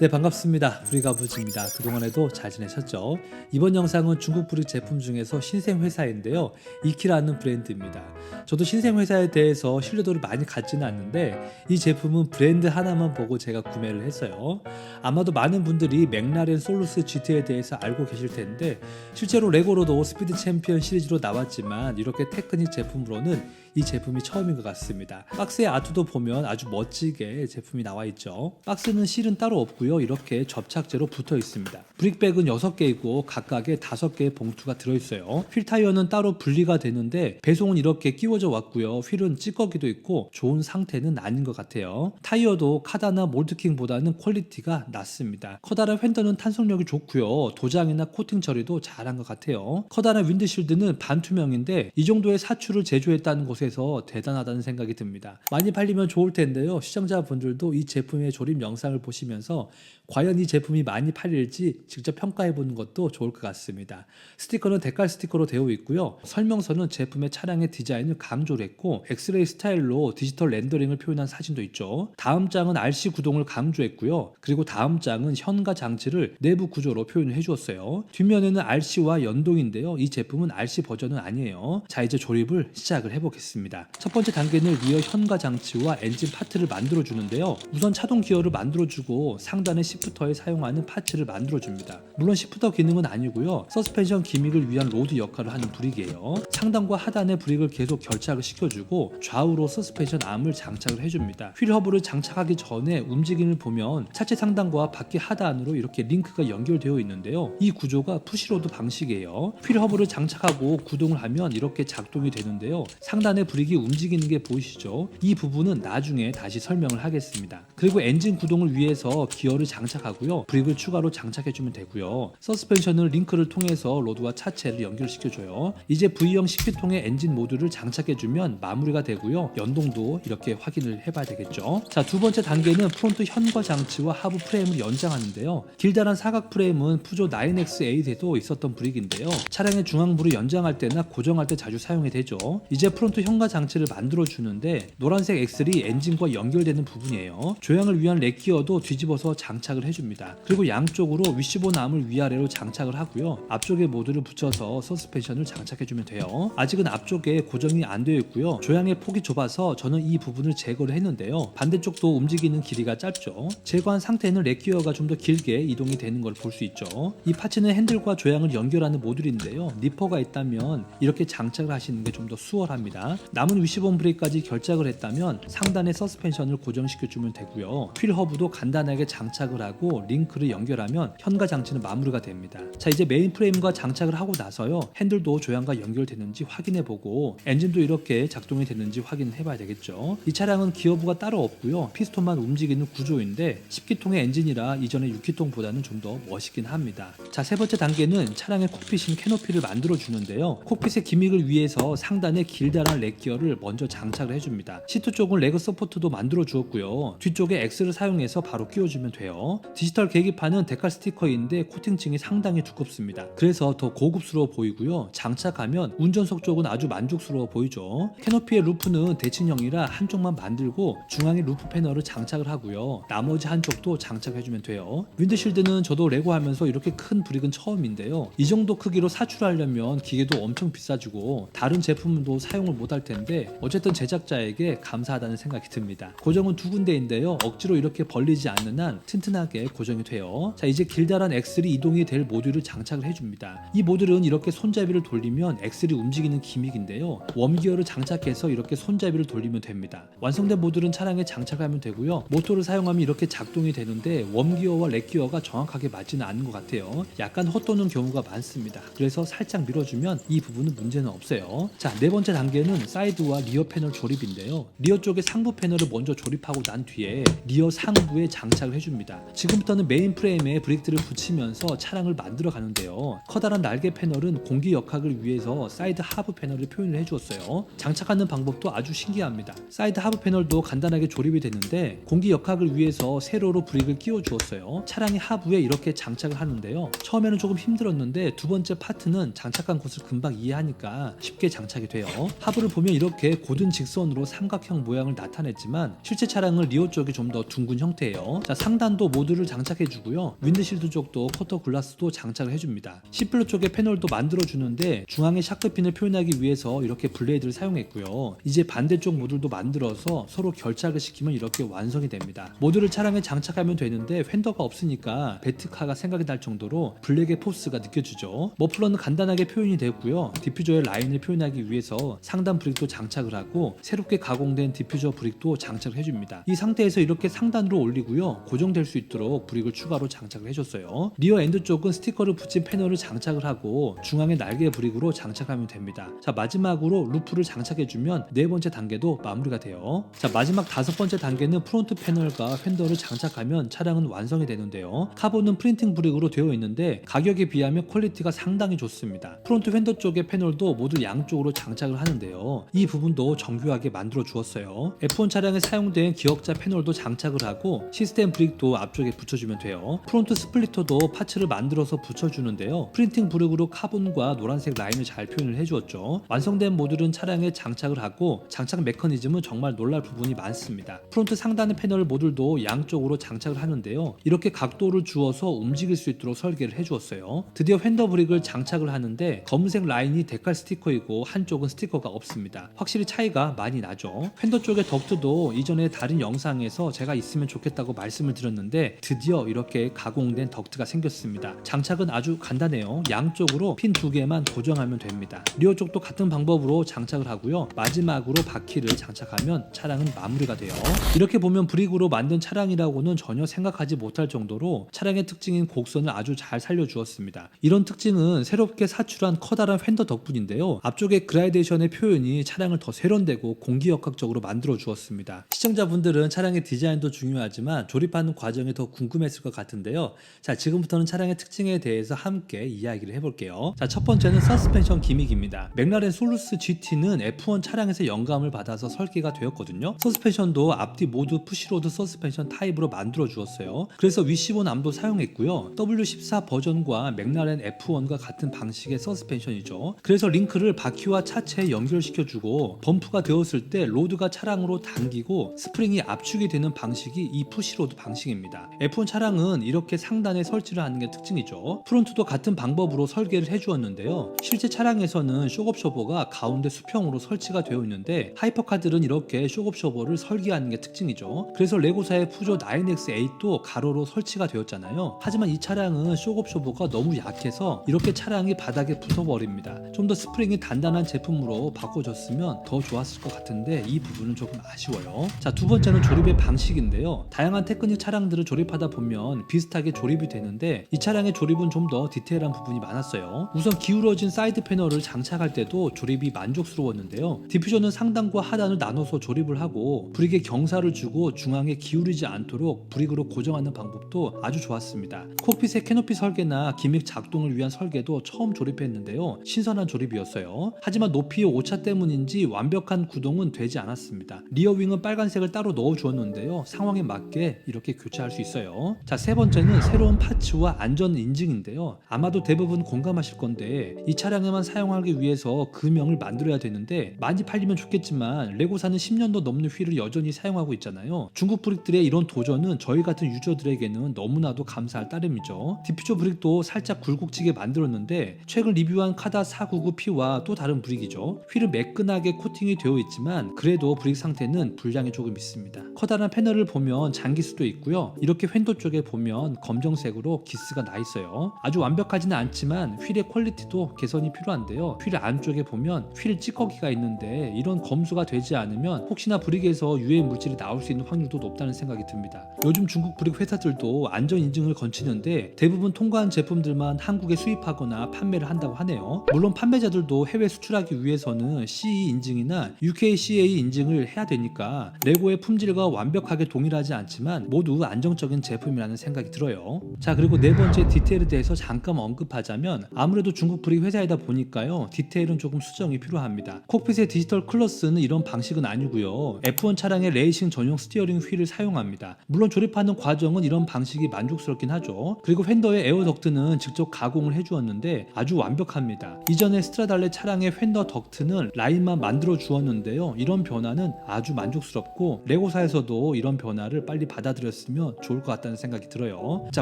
네, 반갑습니다. 브릭아부지입니다. 그동안에도 잘 지내셨죠? 이번 영상은 중국 브릭 제품 중에서 신생 회사인데요. 이키라는 브랜드입니다. 저도 신생 회사에 대해서 신뢰도를 많이 갖지는 않는데 이 제품은 브랜드 하나만 보고 제가 구매를 했어요. 아마도 많은 분들이 맥라렌 솔루스 GT에 대해서 알고 계실 텐데 실제로 레고로도 스피드 챔피언 시리즈로 나왔지만 이렇게 테크닉 제품으로는 이 제품이 처음인 것 같습니다. 박스의 아트도 보면 아주 멋지게 제품이 나와 있죠. 박스는 실은 따로 없고요. 이렇게 접착제로 붙어 있습니다. 브릭백은 6개이고 각각에 5개의 봉투가 들어있어요. 휠 타이어는 따로 분리가 되는데 배송은 이렇게 끼워져 왔고요. 휠은 찌꺼기도 있고 좋은 상태는 아닌 것 같아요. 타이어도 카다나 몰드킹보다는 퀄리티가 낮습니다. 커다란 휀더는 탄성력이 좋고요. 도장이나 코팅 처리도 잘한 것 같아요. 커다란 윈드실드는 반투명인데 이 정도의 사출을 제조했다는 곳에서 대단하다는 생각이 듭니다. 많이 팔리면 좋을 텐데요. 시청자분들도 이 제품의 조립 영상을 보시면서 과연 이 제품이 많이 팔릴지 직접 평가해보는 것도 좋을 것 같습니다. 스티커는 데칼 스티커로 되어 있고요. 설명서는 제품의 차량의 디자인을 강조를 했고 엑스레이 스타일로 디지털 렌더링을 표현한 사진도 있죠. 다음 장은 RC 구동을 강조했고요. 그리고 다음 장은 현가 장치를 내부 구조로 표현을 해주었어요. 뒷면에는 RC와 연동인데요. 이 제품은 RC 버전은 아니에요. 자, 이제 조립을 시작을 해보겠습니다. 첫 번째 단계는 리어 현가 장치와 엔진 파트를 만들어 주는데요. 우선 차동 기어를 만들어 주고 상단의 시프터에 사용하는 파츠를 만들어 줍니다. 물론 시프터 기능은 아니고요. 서스펜션 기믹을 위한 로드 역할을 하는 브릭이에요. 상단과 하단의 브릭을 계속 결착을 시켜주고 좌우로 서스펜션 암을 장착을 해줍니다. 휠 허브를 장착하기 전에 움직임을 보면 차체 상단과 바퀴 하단으로 이렇게 링크가 연결되어 있는데요. 이 구조가 푸시로드 방식이에요. 휠 허브를 장착하고 구동을 하면 이렇게 작동이 되는데요. 상단의 브릭이 움직이는 게 보이시죠? 이 부분은 나중에 다시 설명을 하겠습니다. 그리고 엔진 구동을 위해서 기어를 장착하고요. 브릭을 추가로 장착해주면 되고요. 서스펜션을 링크를 통해서 로드와 차체를 연결시켜줘요. 이제 V형 10기통의 엔진 모듈을 장착해주면 마무리가 되고요. 연동도 이렇게 확인을 해봐야 되겠죠. 자, 두 번째 단계는 프론트 현과 장치와 하부 프레임을 연장하는데요. 길다란 사각 프레임은 푸조 9X8에도 있었던 브릭인데요. 차량의 중앙부를 연장할 때나 고정할 때 자주 사용이 되죠. 이제 프론트 현과 장치를 만들어 주는데 노란색 엑셀이 엔진과 연결되는 부분이에요. 조향을 위한 렉기어도 뒤집어서 장착을 해줍니다. 그리고 양쪽으로 위시본 암을 위아래로 장착을 하고요. 앞쪽에 모듈을 붙여서 서스펜션을 장착해주면 돼요. 아직은 앞쪽에 고정이 안 되어 있고요. 조향의 폭이 좁아서 저는 이 부분을 제거를 했는데요. 반대쪽도 움직이는 길이가 짧죠. 제거한 상태는 렉기어가 좀 더 길게 이동이 되는 걸 볼 수 있죠. 이 파츠는 핸들과 조향을 연결하는 모듈인데요. 니퍼가 있다면 이렇게 장착을 하시는 게 좀 더 수월합니다. 남은 위시본 브레이크까지 결착을 했다면 상단의 서스펜션을 고정시켜주면 되고요. 휠 허브도 간단하게 장착을 하고 링크를 연결하면 현가 장치는 마무리가 됩니다. 자, 이제 메인 프레임과 장착을 하고 나서요. 핸들도 조향과 연결되는지 확인해보고 엔진도 이렇게 작동이 되는지 확인해봐야 되겠죠. 이 차량은 기어부가 따로 없고요. 피스톤만 움직이는 구조인데 10기통의 엔진이라 이전의 6기통보다는 좀 더 멋있긴 합니다. 자, 세 번째 단계는 차량의 콕핏인 캐노피를 만들어 주는데요. 콕핏의 기믹을 위해서 상단에 길다란 렉기어를 먼저 장착을 해줍니다. 시트 쪽은 레그 서포트도 만들어 주었고요. 뒤쪽에 X를 사용해서 바로 끼워주면 돼요. 디지털 계기판은 데칼 스티커인데 코팅층이 상당히 두껍습니다. 그래서 더 고급스러워 보이고요. 장착하면 운전석 쪽은 아주 만족스러워 보이죠. 캐노피의 루프는 대칭형이라 한쪽만 만들고 중앙에 루프 패널을 장착을 하고요. 나머지 한쪽도 장착해주면 돼요. 윈드실드는 저도 레고 하면서 이렇게 큰 브릭은 처음인데요. 이 정도 크기로 사출하려면 기계도 엄청 비싸지고 다른 제품도 사용을 못할 텐데 어쨌든 제작자에게 감사하다는 생각이 듭니다. 고정은 두 군데인데요. 억지로 이렇게 벌리지 않는 한 튼튼하게 고정이 돼요. 자, 이제 길다란 엑셀이 이동이 될 모듈을 장착을 해줍니다. 이 모듈은 이렇게 손잡이를 돌리면 엑셀이 움직이는 기믹인데요. 웜기어를 장착해서 이렇게 손잡이를 돌리면 됩니다. 완성된 모듈은 차량에 장착하면 되고요. 모터를 사용하면 이렇게 작동이 되는데 웜기어와 렉기어가 정확하게 맞지는 않는 것 같아요. 약간 헛도는 경우가 많습니다. 그래서 살짝 밀어주면 이 부분은 문제는 없어요. 자, 네 번째 단계는 사이드와 리어 패널 조립인데요. 리어 쪽에 상부 패널을 먼저 조립하고 난 뒤에 리어 상부에 장착을 해줍니다. 지금부터는 메인 프레임에 브레이크를 붙이면서 차량을 만들어 가는데요. 커다란 날개 패널은 공기 역학을 위해서 사이드 하부 패널을 표현을 해주었어요. 장착하는 방법도 아주 신기합니다. 사이드 하부 패널도 간단하게 조립이 되는데 공기 역학을 위해서 세로로 브레이크를 끼워 주었어요. 차량의 하부에 이렇게 장착을 하는데요. 처음에는 조금 힘들었는데 두 번째 파트는 장착한 곳을 금방 이해하니까 쉽게 장착이 돼요. 하부를 보면 이렇게 고든 직선으로 삼각형 모양을 나타냈지만 실제 차량은 리어 쪽이 좀 더 둥근 형태예요. 자, 상단도 모듈을 장착해주고요. 윈드실드 쪽도 쿼터 글라스도 장착을 해줍니다. C플러 쪽에 패널도 만들어주는데 중앙에 샤크핀을 표현하기 위해서 이렇게 블레이드를 사용했고요. 이제 반대쪽 모듈도 만들어서 서로 결착을 시키면 이렇게 완성이 됩니다. 모듈을 차량에 장착하면 되는데 휀더가 없으니까 베트카가 생각이 날 정도로 블랙의 포스가 느껴지죠. 머플러는 간단하게 표현이 되고요. 디퓨저의 라인을 표현하기 위해서 상단 브릭도 장착을 하고 새롭게 가공된 디퓨저 브릭도 장착을 해줍니다. 이 상태에서 이렇게 상단으로 올리고요. 고정될 수 있도록 브릭을 추가로 장착을 해줬어요. 리어 엔드 쪽은 스티커를 붙인 패널을 장착을 하고 중앙에 날개 브릭으로 장착하면 됩니다. 자, 마지막으로 루프를 장착해주면 네 번째 단계도 마무리가 돼요. 자, 마지막 다섯 번째 단계는 프론트 패널과 휀더를 장착하면 차량은 완성이 되는데요. 카본은 프린팅 브릭으로 되어 있는데 가격에 비하면 퀄리티가 상당히 좋습니다. 프론트 휀더 쪽의 패널도 모두 양쪽으로 장착을 하는데요. 이 부분도 정교하게 만들어 주었어요. F1 차량에 사용된 기역자 패널도 장착을 하고 시스템 브릭도 앞쪽에 붙여주면 돼요. 프론트 스플리터도 파츠를 만들어서 붙여주는데요. 프린팅 브릭으로 카본과 노란색 라인을 잘 표현을 해주었죠. 완성된 모듈은 차량에 장착을 하고 장착 메커니즘은 정말 놀랄 부분이 많습니다. 프론트 상단의 패널 모듈도 양쪽으로 장착을 하는데요. 이렇게 각도를 주어서 움직일 수 있도록 설계를 해주었어요. 드디어 휀더 브릭을 장착을 하는데 검은색 라인이 데칼 스티커이고 한쪽은 스티커가 없습니다. 확실히 차이가 많이 나죠. 휀더 쪽의 덕트도 이전에 다른 영상에서 제가 있으면 좋겠다고 말씀을 드렸는데 드디어 이렇게 가공된 덕트가 생겼습니다. 장착은 아주 간단해요. 양쪽으로 핀 2개만 고정하면 됩니다. 리어 쪽도 같은 방법으로 장착을 하고요. 마지막으로 바퀴를 장착하면 차량은 마무리가 돼요. 이렇게 보면 브릭으로 만든 차량이라고는 전혀 생각하지 못할 정도로 차량의 특징인 곡선을 아주 잘 살려주었습니다. 이런 특징은 새롭게 사출한 커다란 휀더 덕분인데요. 앞쪽의 그라데이션의 표현이 차량을 더 세련되고 공기역학적으로 만들어 주었습니다. 시청자분들은 차량의 디자인도 중요하지만 조립하는 과정이 더 궁금했을 것 같은데요. 자, 지금부터는 차량의 특징에 대해서 함께 이야기를 해볼게요. 자, 첫 번째는 서스펜션 기믹입니다. 맥라렌 솔루스 GT는 F1 차량에서 영감을 받아서 설계가 되었거든요. 서스펜션도 앞뒤 모두 푸시로드 서스펜션 타입으로 만들어 주었어요. 그래서 V15 암도 사용했고요. W14 버전과 맥라렌 F1과 같은 방식의 서스펜션이죠. 그래서 링크를 바퀴와 차체에 연결시켜주고 범프가 되었을 때 로드가 차량으로 당기고 스프링이 압축이 되는 방식이 이 푸시로드 방식입니다. F1 차량은 이렇게 상단에 설치를 하는 게 특징이죠. 프론트도 같은 방법으로 설계를 해주었는데요. 실제 차량에서는 쇼업 쇼버가 가운데 수평으로 설치가 되어 있는데 하이퍼카들은 이렇게 쇼업 쇼버를 설계하는 게 특징이죠. 그래서 레고사의 푸조 9X8도 가로로 설치가 되었잖아요. 하지만 이 차량은 쇼업 쇼버가 너무 약해서 이렇게 차량이 바닥에 부숴버립니다. 좀 더 스프링이 단단한 제품으로 바꿔줬으면 더 좋았을 것 같은데 이 부분은 조금 아쉬워요. 자, 두 번째는 조립의 방식인데요. 다양한 테크닉 차량들을 조립하다 보면 비슷하게 조립이 되는데 이 차량의 조립은 좀 더 디테일한 부분이 많았어요. 우선 기울어진 사이드 패널을 장착할 때도 조립이 만족스러웠는데요. 디퓨저는 상단과 하단을 나눠서 조립을 하고 브릭에 경사를 주고 중앙에 기울이지 않도록 브릭으로 고정하는 방법도 아주 좋았습니다. 콕핏의 캐노피 설계나 기믹 작동을 위한 설계도 처음 조립했는데요. 신선한 조립이었어요. 하지만 높이의 오차 때문인지 완벽한 구동은 되지 않았습니다. 리어윙은 빨간색을 따로 넣어 주었는데요. 상황에 맞게 이렇게 교체할 수 있어요. 자, 세 번째는 새로운 파츠와 안전 인증인데요. 아마도 대부분 공감하실 건데 이 차량에만 사용하기 위해서 금형을 만들어야 되는데 많이 팔리면 좋겠지만 레고사는 10년도 넘는 휠을 여전히 사용하고 있잖아요. 중국 브릭들의 이런 도전은 저희 같은 유저들에게는 너무나도 감사할 따름이죠. 디퓨저 브릭도 살짝 굴곡지게 만들었는데 최근 리뷰한 카다 499P와 또 다른 브릭이죠. 휠은 매끈하게 코팅이 되어 있지만 그래도 브릭 상태는 불량이 조금 있습니다. 커다란 패널을 보면 장기수도 있고요. 이렇게 휀도 쪽에 보면 검정색으로 기스가 나 있어요. 아주 완벽하지는 않지만 휠의 퀄리티도 개선이 필요한데요. 휠 안쪽에 보면 휠 찌꺼기가 있는데 이런 검수가 되지 않으면 혹시나 브릭에서 유해 물질이 나올 수 있는 확률도 높다는 생각이 듭니다. 요즘 중국 브릭 회사들도 안전 인증을 거치는데 대부분 통과한 제품들만 한국에 수입하거나 판매를 한다고 하네요. 물론 판매자들도 해외 수출하기 위해서는 CE 인증이나 UKCA 인증을 해야 되니까 레고의 품질과 완벽하게 동일하지 않지만 모두 안정적인 제품이라는 생각이 들어요. 자, 그리고 네 번째 디테일에 대해서 잠깐 언급하자면 아무래도 중국 브릭 회사이다 보니까요. 디테일은 조금 수정이 필요합니다. 콕핏의 디지털 클러스는 이런 방식은 아니고요. F1 차량의 레이싱 전용 스티어링 휠을 사용합니다. 물론 조립하는 과정은 이런 방식이 만족스럽긴 하죠. 그리고 휀더의 에어 덕트는 직접 가공을 해주었는데 아주 완벽합니다. 이전에 스트라달레 차량의 휀더 덕트는 라인만 만들어 주었는데요. 이런 변화는 아주 만족스럽고 레고사에서도 이런 변화를 빨리 받아들였으면 좋을 것 같다는 생각이 들어요. 자,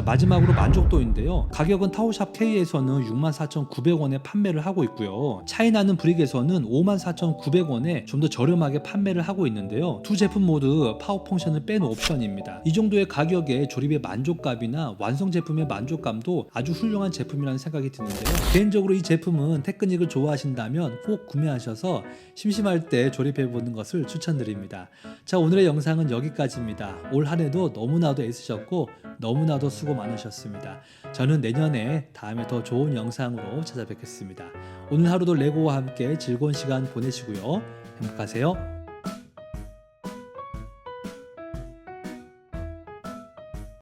마지막으로 만족도인데요. 가격은 타오샵 K에서는 64,900원에 판매를 하고 있고요. 차이나는 브릭에서는 54,900원에 좀 더 저렴하게 판매를 하고 있는데요. 두 제품 모두 파워 펑션을 뺀 옵션입니다. 이 정도의 가격에 조립의 만족감이나 완성 제품의 만족감도 아주 훌륭한 제품이라는 생각이 드는데요. 개인적으로 이 제품은 테크닉을 좋아하신다면 꼭 구매하셔서 심심할 때 조립해보는 것을 추천드립니다. 자, 오늘의 영상은 여기까지입니다. 올 한해도 너무나도 애쓰셨고 너무나도 수고 많으셨습니다. 저는 내년에 다음에 더 좋은 영상으로 찾아뵙겠습니다. 오늘 하루도 레고와 함께 즐거운 시간 보내시고요. 행복하세요.